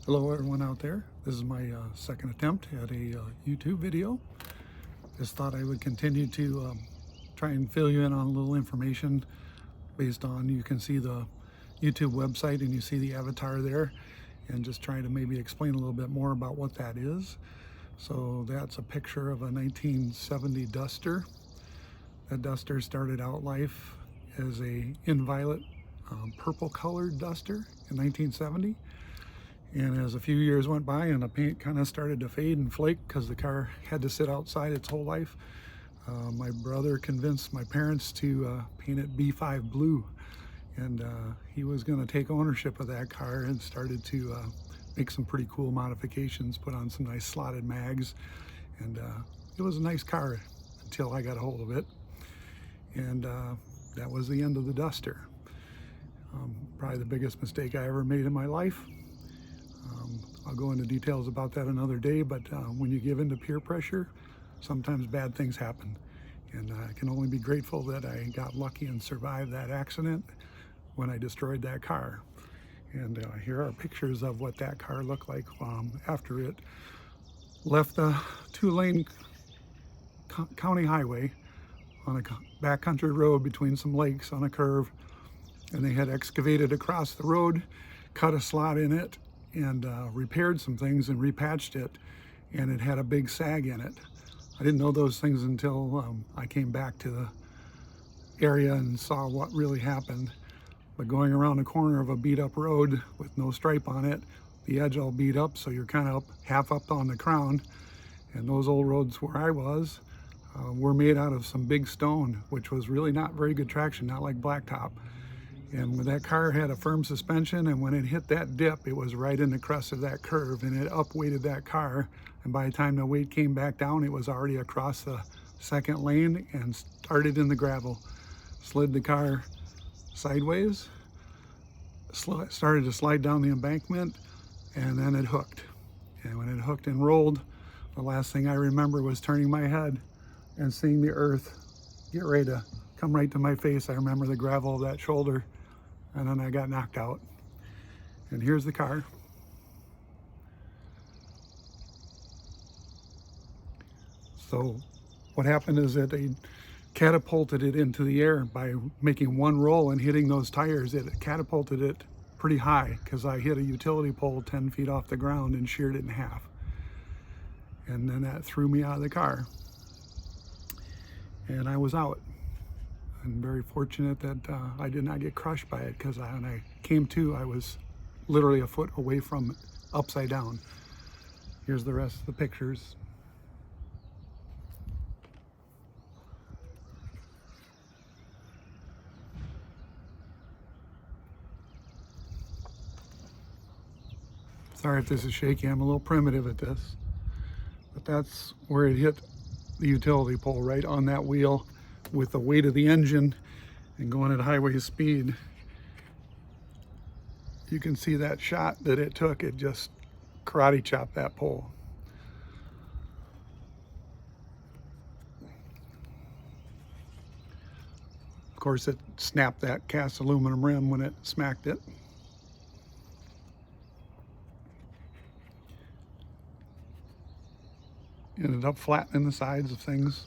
Hello everyone out there. This is my second attempt at a YouTube video. Just thought I would continue to try and fill you in on a little information based on, you can see the YouTube website and you see the avatar there, and just try to maybe explain a little bit more about what that is. So that's a picture of a 1970 Duster. That Duster started out life as a in-violet purple colored Duster in 1970. And as a few years went by and the paint kind of started to fade and flake because the car had to sit outside its whole life, my brother convinced my parents to paint it B5 blue. And he was going to take ownership of that car and started to make some pretty cool modifications, put on some nice slotted mags. And it was a nice car until I got a hold of it. And that was the end of the Duster. Probably the biggest mistake I ever made in my life. I'll go into details about that another day, but when you give in to peer pressure, sometimes bad things happen. And I can only be grateful that I got lucky and survived that accident when I destroyed that car. And here are pictures of what that car looked like after it left the two-lane county highway on a backcountry road between some lakes on a curve. And they had excavated across the road, cut a slot in it, and repaired some things and repatched it, and it had a big sag in it. I didn't know those things until I came back to the area and saw what really happened. But going around the corner of a beat up road with no stripe on it, the edge all beat up, so you're kind of half up on the crown. And those old roads where I was were made out of some big stone, which was really not very good traction, not like blacktop. And when that car had a firm suspension, and when it hit that dip, it was right in the crest of that curve, and it upweighted that car. And by the time the weight came back down, it was already across the second lane and started in the gravel. Slid the car sideways, started to slide down the embankment, and then it hooked. And when it hooked and rolled, the last thing I remember was turning my head and seeing the earth get ready to come right to my face. I remember the gravel of that shoulder. And then I got knocked out. And here's the car. So what happened is that they catapulted it into the air by making one roll and hitting those tires. It catapulted it pretty high because I hit a utility pole 10 feet off the ground and sheared it in half. And then that threw me out of the car. And I was out. I'm very fortunate that I did not get crushed by it, because when I came to, I was literally a foot away from it, upside down. Here's the rest of the pictures. Sorry if this is shaky, I'm a little primitive at this. But that's where it hit the utility pole, right on that wheel, with the weight of the engine and going at highway speed. You can see that shot that it took. It just karate chopped that pole. Of course, it snapped that cast aluminum rim when it smacked it. Ended up flattening the sides of things.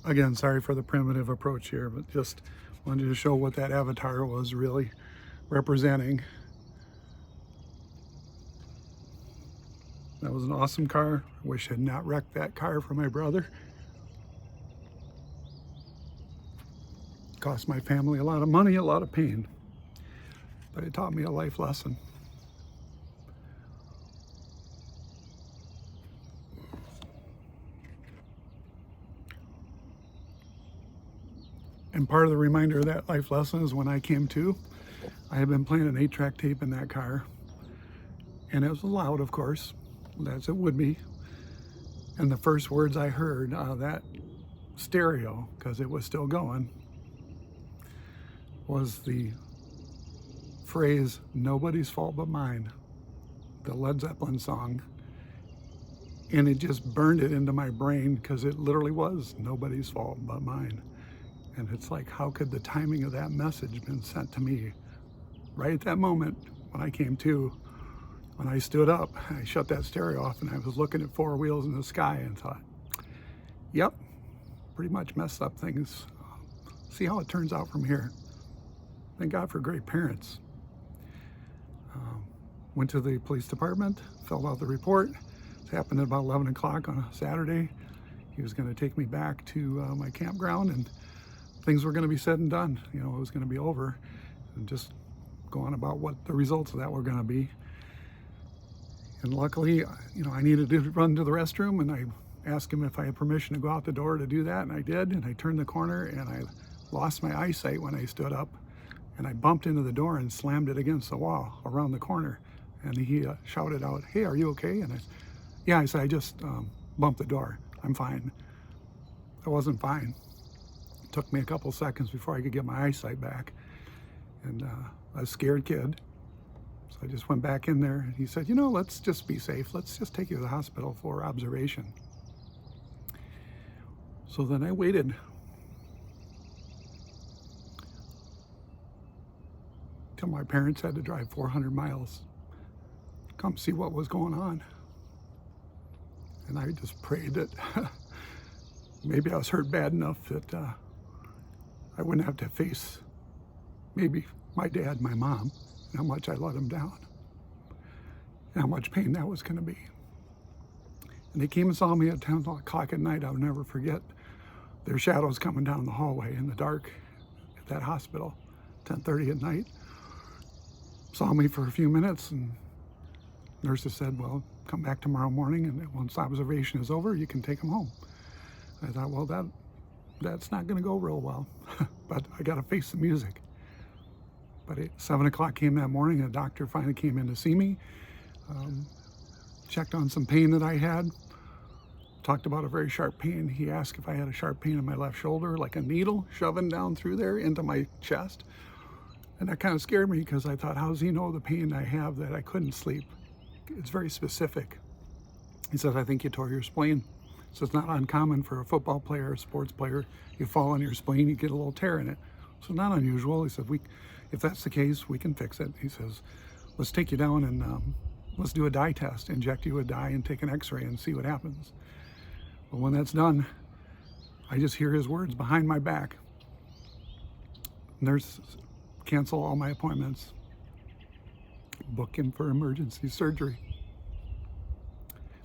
Again, sorry for the primitive approach here, but just wanted to show what that avatar was really representing. That was an awesome car. I wish I had not wrecked that car for my brother. Cost my family a lot of money, a lot of pain, but it taught me a life lesson. And part of the reminder of that life lesson is when I came to, I had been playing an 8-track tape in that car. And it was loud, of course, as it would be. And the first words I heard out of that stereo, because it was still going, was the phrase, "Nobody's fault but mine," the Led Zeppelin song. And it just burned it into my brain, because it literally was nobody's fault but mine. And it's like, how could the timing of that message been sent to me right at that moment when I came to? When I stood up, I shut that stereo off and I was looking at four wheels in the sky and thought, yep, pretty much messed up things. See how it turns out from here. Thank God for great parents. Went to the police department, filled out the report. It happened at about 11 o'clock on a Saturday. He was going to take me back to my campground, and things were going to be said and done. You know, it was going to be over, and just go on about what the results of that were going to be. And luckily, you know, I needed to run to the restroom, and I asked him if I had permission to go out the door to do that, and I did. And I turned the corner, and I lost my eyesight when I stood up, and I bumped into the door and slammed it against the wall around the corner. And he shouted out, "Hey, are you okay?" And I said, "Yeah," I said, "I just bumped the door. I'm fine." I wasn't fine. It took me a couple seconds before I could get my eyesight back. And I was a scared kid. So I just went back in there, and he said, "You know, let's just be safe. Let's just take you to the hospital for observation." So then I waited till my parents had to drive 400 miles to come see what was going on. And I just prayed that maybe I was hurt bad enough that I wouldn't have to face maybe my dad, my mom, and how much I let them down, and how much pain that was going to be. And they came and saw me at 10 o'clock at night. I'll never forget their shadows coming down the hallway in the dark at that hospital, 10:30 at night. Saw me for a few minutes, and nurses said, "Well, come back tomorrow morning, and once observation is over, you can take them home." I thought, well, that's not going to go real well, but I got to face the music. But at 7 o'clock came that morning, and a doctor finally came in to see me, checked on some pain that I had, talked about a very sharp pain. He asked if I had a sharp pain in my left shoulder, like a needle shoving down through there into my chest. And that kind of scared me, because I thought, how does he know the pain I have that I couldn't sleep? It's very specific. He says, "I think you tore your spleen." So it's not uncommon for a football player, a sports player, you fall on your spleen, you get a little tear in it. So not unusual. He said, if that's the case, we can fix it. He says, "Let's take you down and let's do a dye test, inject you with dye and take an x-ray and see what happens." But when that's done, I just hear his words behind my back: "Nurse, cancel all my appointments. Book him for emergency surgery.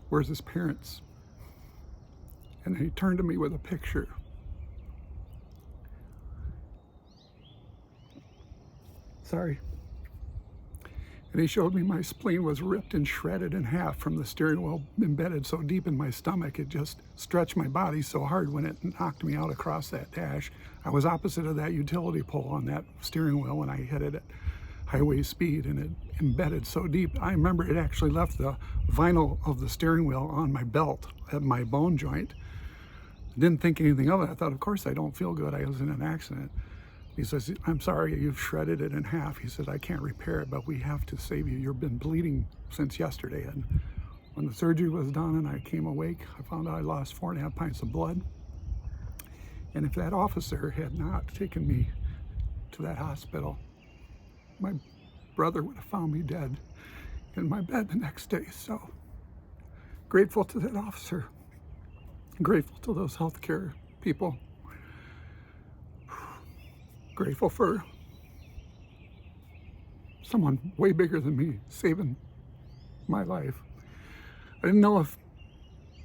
Where's his parents?" And he turned to me with a picture. Sorry. And he showed me my spleen was ripped and shredded in half from the steering wheel, embedded so deep in my stomach, it just stretched my body so hard when it knocked me out across that dash. I was opposite of that utility pole on that steering wheel when I hit it at highway speed, and it embedded so deep. I remember it actually left the vinyl of the steering wheel on my belt at my bone joint. I didn't think anything of it. I thought, of course I don't feel good. I was in an accident. He says, "I'm sorry, you've shredded it in half." He said, "I can't repair it, but we have to save you. You've been bleeding since yesterday." And when the surgery was done and I came awake, I found out I lost 4.5 pints of blood. And if that officer had not taken me to that hospital, my brother would have found me dead in my bed the next day. So grateful to that officer, grateful to those healthcare people, grateful for someone way bigger than me saving my life. I didn't know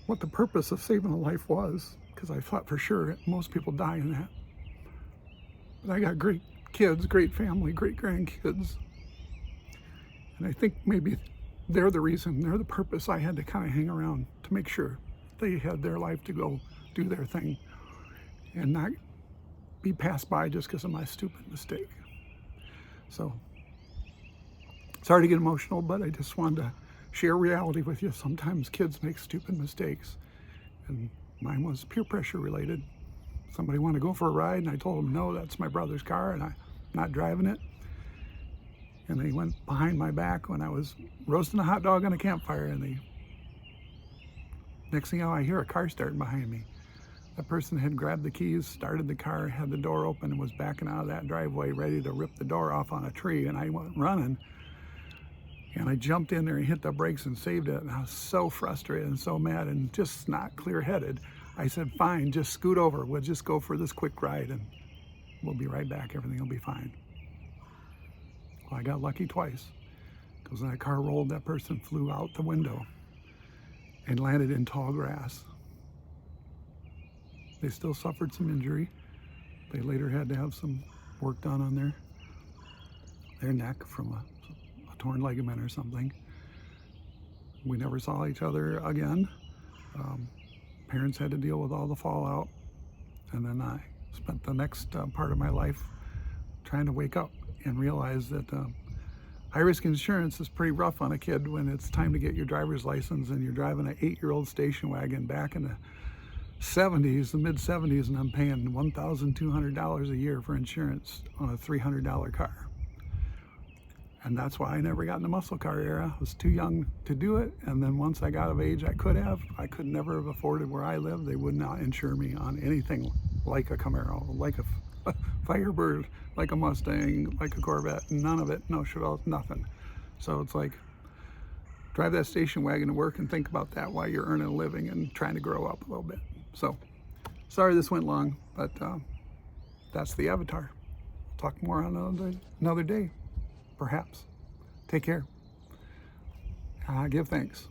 what the purpose of saving a life was, because I thought for sure most people die in that. But I got great kids, great family, great grandkids. And I think maybe they're the reason, they're the purpose I had to kind of hang around to make sure they had their life to go do their thing and not be passed by just because of my stupid mistake. So, sorry to get emotional, but I just wanted to share reality with you. Sometimes kids make stupid mistakes, and mine was peer pressure related. Somebody wanted to go for a ride, and I told them, no, that's my brother's car, and I'm not driving it. And they went behind my back when I was roasting a hot dog on a campfire, and next thing you know, I hear a car starting behind me. That person had grabbed the keys, started the car, had the door open, and was backing out of that driveway ready to rip the door off on a tree. And I went running, and I jumped in there and hit the brakes and saved it. And I was so frustrated and so mad and just not clear-headed. I said, fine, just scoot over. We'll just go for this quick ride and we'll be right back. Everything will be fine. Well, I got lucky twice, because when that car rolled, that person flew out the window and landed in tall grass. They still suffered some injury. They later had to have some work done on their neck from a torn ligament or something. We never saw each other again. Parents had to deal with all the fallout. And then I spent the next part of my life trying to wake up and realize that high-risk insurance is pretty rough on a kid when it's time to get your driver's license and you're driving an 8-year-old station wagon back in the 70s, the mid-70s, and I'm paying $1,200 a year for insurance on a $300 car. And that's why I never got in the muscle car era. I was too young to do it, and then once I got of age, I could never have afforded where I lived. They would not insure me on anything like a Camaro, like a Firebird, like a Mustang, like a Corvette, none of it, no Chevelle, nothing. So it's like, drive that station wagon to work and think about that while you're earning a living and trying to grow up a little bit. So, sorry this went long, but that's the avatar. Talk more on another day, perhaps. Take care. Give thanks.